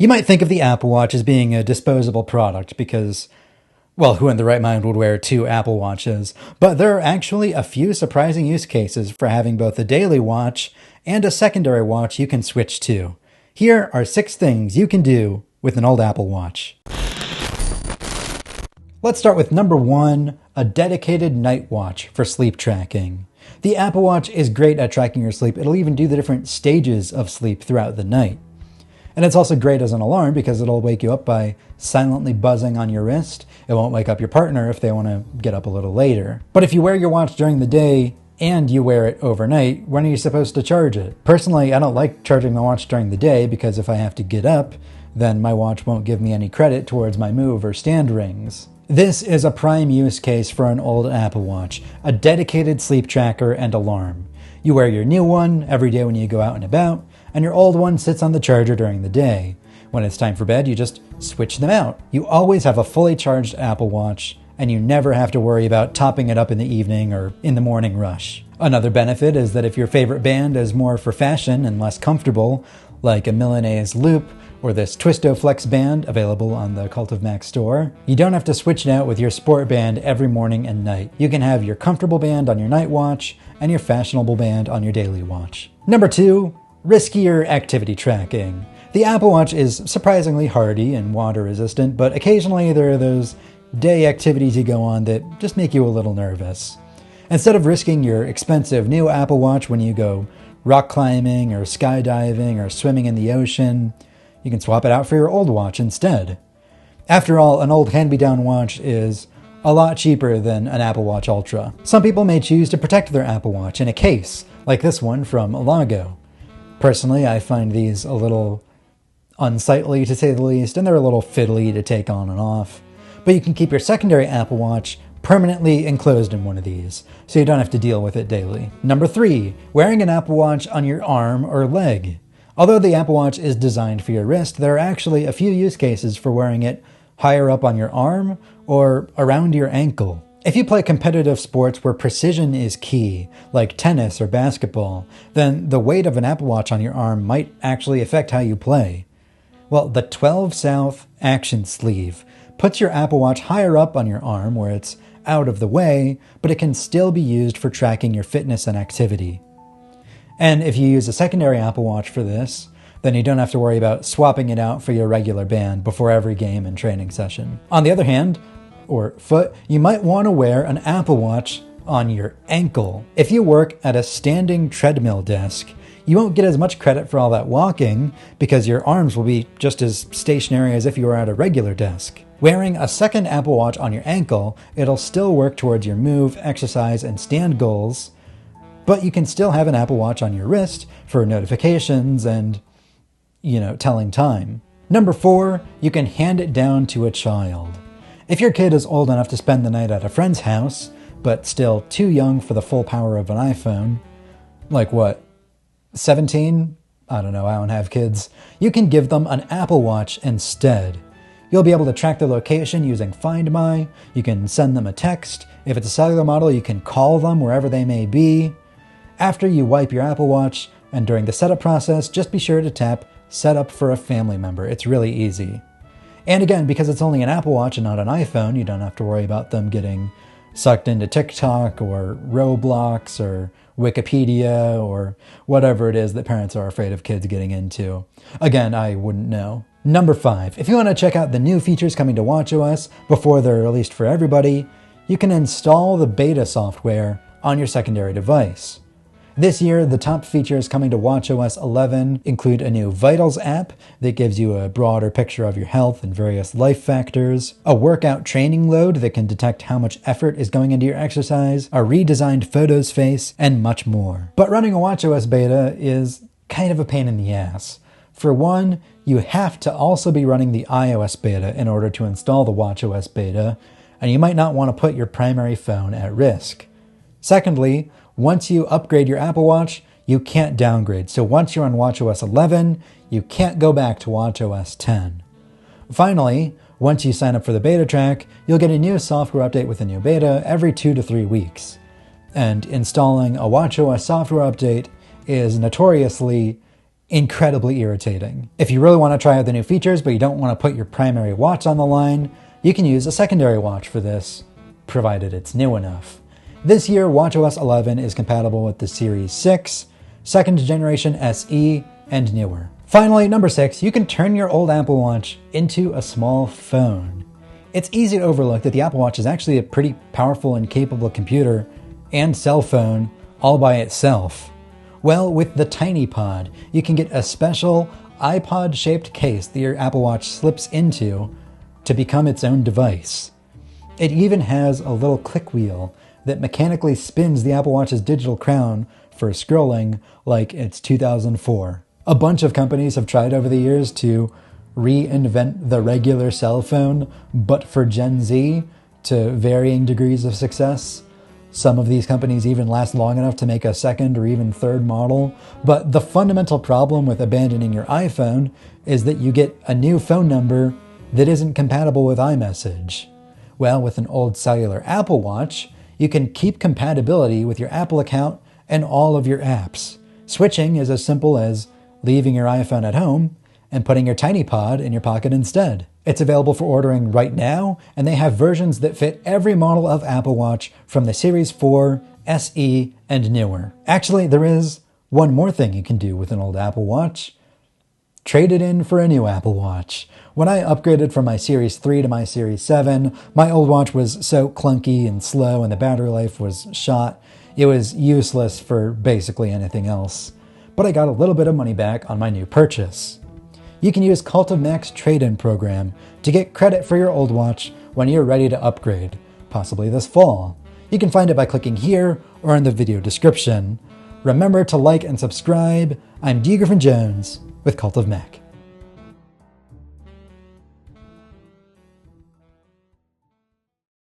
You might think of the Apple Watch as being a disposable product because, well, who in their right mind would wear 2 Apple Watches? But there are actually a few surprising use cases for having both a daily watch and a secondary watch you can switch to. Here are 6 things you can do with an old Apple Watch. Let's start with number 1, a dedicated night watch for sleep tracking. The Apple Watch is great at tracking your sleep. It'll even do the different stages of sleep throughout the night. And it's also great as an alarm because it'll wake you up by silently buzzing on your wrist. It won't wake up your partner if they want to get up a little later. But if you wear your watch during the day and you wear it overnight, when are you supposed to charge it? Personally, I don't like charging my watch during the day because if I have to get up, then my watch won't give me any credit towards my move or stand rings. This is a prime use case for an old Apple Watch, a dedicated sleep tracker and alarm. You wear your new one every day when you go out and about, and your old one sits on the charger during the day. When it's time for bed, you just switch them out. You always have a fully charged Apple Watch, and you never have to worry about topping it up in the evening or in the morning rush. Another benefit is that if your favorite band is more for fashion and less comfortable, like a Milanese loop or this Twisto Flex band available on the Cult of Mac store, you don't have to switch it out with your sport band every morning and night. You can have your comfortable band on your night watch and your fashionable band on your daily watch. Number 2, riskier activity tracking. The Apple Watch is surprisingly hardy and water resistant, but occasionally there are those day activities you go on that just make you a little nervous. Instead of risking your expensive new Apple Watch when you go rock climbing or skydiving or swimming in the ocean, you can swap it out for your old watch instead. After all, an old hand-me-down watch is a lot cheaper than an Apple Watch Ultra. Some people may choose to protect their Apple Watch in a case, like this one from Alago. Personally, I find these a little unsightly to say the least, and they're a little fiddly to take on and off. But you can keep your secondary Apple Watch permanently enclosed in one of these, so you don't have to deal with it daily. Number 3, wearing an Apple Watch on your arm or leg. Although the Apple Watch is designed for your wrist, there are actually a few use cases for wearing it higher up on your arm or around your ankle. If you play competitive sports where precision is key, like tennis or basketball, then the weight of an Apple Watch on your arm might actually affect how you play. Well, the 12 South Action Sleeve puts your Apple Watch higher up on your arm where it's out of the way, but it can still be used for tracking your fitness and activity. And if you use a secondary Apple Watch for this, then you don't have to worry about swapping it out for your regular band before every game and training session. On the other hand, or foot, you might want to wear an Apple Watch on your ankle. If you work at a standing treadmill desk, you won't get as much credit for all that walking because your arms will be just as stationary as if you were at a regular desk. Wearing a second Apple Watch on your ankle, it'll still work towards your move, exercise, and stand goals, but you can still have an Apple Watch on your wrist for notifications and, telling time. Number 4, you can hand it down to a child. If your kid is old enough to spend the night at a friend's house, but still too young for the full power of an iPhone, like what, 17? I don't know, I don't have kids. You can give them an Apple Watch instead. You'll be able to track their location using Find My. You can send them a text. If it's a cellular model, you can call them wherever they may be. After you wipe your Apple Watch and during the setup process, just be sure to tap Set Up for a Family Member. It's really easy. And again, because it's only an Apple Watch and not an iPhone, you don't have to worry about them getting sucked into TikTok or Roblox or Wikipedia or whatever it is that parents are afraid of kids getting into. Again, I wouldn't know. Number 5, if you want to check out the new features coming to watchOS before they're released for everybody, you can install the beta software on your secondary device. This year, the top features coming to watchOS 11 include a new Vitals app that gives you a broader picture of your health and various life factors, a workout training load that can detect how much effort is going into your exercise, a redesigned Photos face, and much more. But running a watchOS beta is kind of a pain in the ass. For one, you have to also be running the iOS beta in order to install the watchOS beta, and you might not want to put your primary phone at risk. Secondly, once you upgrade your Apple Watch, you can't downgrade. So once you're on watchOS 11, you can't go back to watchOS 10. Finally, once you sign up for the beta track, you'll get a new software update with a new beta every 2 to 3 weeks. And installing a watchOS software update is notoriously incredibly irritating. If you really want to try out the new features, but you don't want to put your primary watch on the line, you can use a secondary watch for this, provided it's new enough. This year, watchOS 11 is compatible with the Series 6, 2nd generation SE, and newer. Finally, number 6, you can turn your old Apple Watch into a small phone. It's easy to overlook that the Apple Watch is actually a pretty powerful and capable computer and cell phone all by itself. Well, with the Tiny Pod, you can get a special iPod-shaped case that your Apple Watch slips into to become its own device. It even has a little click wheel that mechanically spins the Apple Watch's digital crown for scrolling like it's 2004. A bunch of companies have tried over the years to reinvent the regular cell phone, but for Gen Z, to varying degrees of success. Some of these companies even last long enough to make a second or even third model. But the fundamental problem with abandoning your iPhone is that you get a new phone number that isn't compatible with iMessage. Well, with an old cellular Apple Watch, you can keep compatibility with your Apple account and all of your apps. Switching is as simple as leaving your iPhone at home and putting your Tiny Pod in your pocket instead. It's available for ordering right now, and they have versions that fit every model of Apple Watch from the Series 4, SE, and newer. Actually, there is one more thing you can do with an old Apple Watch. Trade it in for a new Apple Watch. When I upgraded from my Series 3 to my Series 7, my old watch was so clunky and slow and the battery life was shot, it was useless for basically anything else. But I got a little bit of money back on my new purchase. You can use Cult of Mac's trade-in program to get credit for your old watch when you're ready to upgrade, possibly this fall. You can find it by clicking here or in the video description. Remember to like and subscribe. I'm D. Griffin Jones with Cult of Mac.